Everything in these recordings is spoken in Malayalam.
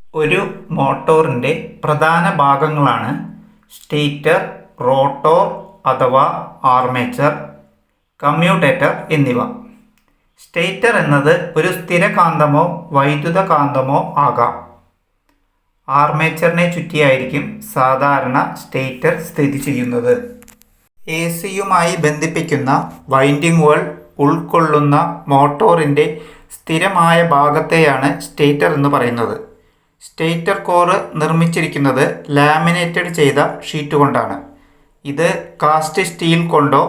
ഒരു മോട്ടോറിൻ്റെ പ്രധാന ഭാഗങ്ങളാണ് സ്റ്റേറ്റർ, റോട്ടോർ അഥവാ ആർമേച്ചർ, കമ്മ്യൂട്ടേറ്റർ എന്നിവ. സ്റ്റേറ്റർ എന്നത് ഒരു സ്ഥിരകാന്തമോ വൈദ്യുതകാന്തമോ ആകാം. ആർമേച്ചറിനെ ചുറ്റിയായിരിക്കും സാധാരണ സ്റ്റേറ്റർ സ്ഥിതി ചെയ്യുന്നത്. എസിയുമായി ബന്ധിപ്പിക്കുന്ന വൈൻഡിങ്ങുകൾ ഉൾക്കൊള്ളുന്ന മോട്ടോറിൻ്റെ സ്ഥിരമായ ഭാഗത്തെയാണ് സ്റ്റേറ്റർ എന്ന് പറയുന്നത്. സ്റ്റേറ്റർ കോർ നിർമ്മിച്ചിരിക്കുന്നത് ലാമിനേറ്റഡ് ചെയ്ത ഷീറ്റ് കൊണ്ടാണ്. ഇത് കാസ്റ്റ് സ്റ്റീൽ കൊണ്ടോ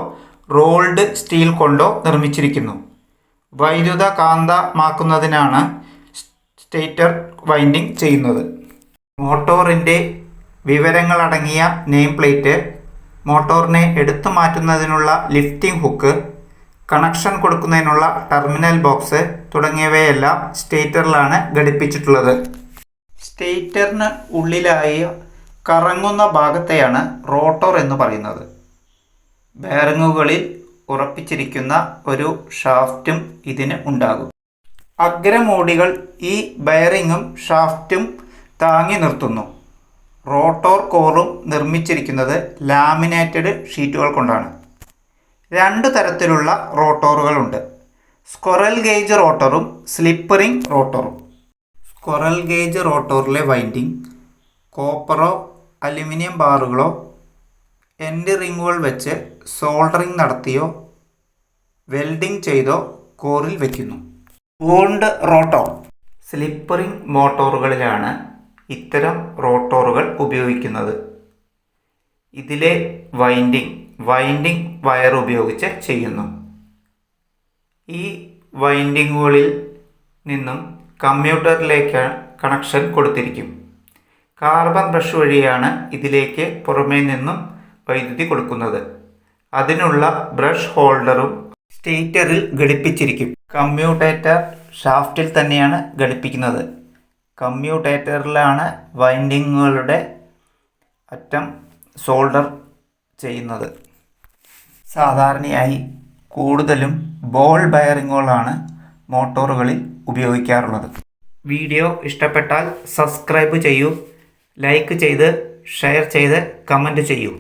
റോൾഡ് സ്റ്റീൽ കൊണ്ടോ നിർമ്മിച്ചിരിക്കുന്നു. വൈദ്യുതകാന്തമാക്കുന്നതിനാണ് സ്റ്റേറ്റർ വൈൻഡിങ് ചെയ്യുന്നത്. മോട്ടോറിൻ്റെ വിവരങ്ങളടങ്ങിയ നെയിം പ്ലേറ്റ്, മോട്ടോറിനെ എടുത്തു മാറ്റുന്നതിനുള്ള ലിഫ്റ്റിംഗ് ഹുക്ക്, കണക്ഷൻ കൊടുക്കുന്നതിനുള്ള ടെർമിനൽ ബോക്സ് തുടങ്ങിയവയെല്ലാം സ്റ്റേറ്ററിലാണ് ഘടിപ്പിച്ചിട്ടുള്ളത്. സ്റ്റേറ്ററിന് ഉള്ളിലായി കറങ്ങുന്ന ഭാഗത്തെയാണ് റോട്ടോർ എന്ന് പറയുന്നത്. ബെയറിങ്ങുകളിൽ ഉറപ്പിച്ചിരിക്കുന്ന ഒരു ഷാഫ്റ്റും ഇതിന് ഉണ്ടാകും. അഗ്രമൂടികൾ ഈ ബെയറിങ്ങും ഷാഫ്റ്റും താങ്ങി നിർത്തുന്നു. റോട്ടോർ കോറും നിർമ്മിച്ചിരിക്കുന്നത് ലാമിനേറ്റഡ് ഷീറ്റുകൾ കൊണ്ടാണ്. രണ്ട് തരത്തിലുള്ള റോട്ടോറുകളുണ്ട്: സ്ക്വറൽ ഗേജ് റോട്ടറും സ്ലിപ്പ് റിംഗ് റോട്ടറും. സ്ക്വറൽ ഗേജ് റോട്ടോറിലെ വൈൻഡിങ് കോപ്പറോ അലുമിനിയം ബാറുകളോ എൻഡ് റിങ്ങുകൾ വെച്ച് സോൾഡറിങ് നടത്തിയോ വെൽഡിംഗ് ചെയ്തോ കോറിൽ വയ്ക്കുന്നു. Wound rotor. സ്ലിപ്പ് റിംഗ് മോട്ടോറുകളിലാണ് ഇത്തരം റോട്ടോറുകൾ ഉപയോഗിക്കുന്നത്. ഇതിലെ വൈൻഡിങ് വയർ ഉപയോഗിച്ച് ചെയ്യുന്നു. ഈ വൈൻഡിങ്ങുകളിൽ നിന്നും കമ്മ്യൂട്ടറിലേക്ക് കണക്ഷൻ കൊടുത്തിരിക്കും. കാർബൺ ബ്രഷ് വഴിയാണ് ഇതിലേക്ക് പുറമേ നിന്നും വൈദ്യുതി കൊടുക്കുന്നത്. അതിനുള്ള ബ്രഷ് ഹോൾഡറും സ്റ്റേറ്ററിൽ ഘടിപ്പിച്ചിരിക്കും. കമ്മ്യൂട്ടേറ്റർ ഷാഫ്റ്റിൽ തന്നെയാണ് ഘടിപ്പിക്കുന്നത്. കമ്മ്യൂട്ടേറ്ററിലാണ് വൈൻഡിങ്ങുകളുടെ അറ്റം സോൾഡർ ചെയ്യുന്നത്. സാധാരണയായി കൂടുതലും ബോൾ ബെയറിങ്ങുകളാണ് മോട്ടോറുകളിൽ ഉപയോഗിക്കാറുള്ളത്. വീഡിയോ ഇഷ്ടപ്പെട്ടാൽ സബ്സ്ക്രൈബ് ചെയ്യൂ, ലൈക്ക് ചെയ്ത് ഷെയർ ചെയ്ത് കമൻറ്റ് ചെയ്യൂ.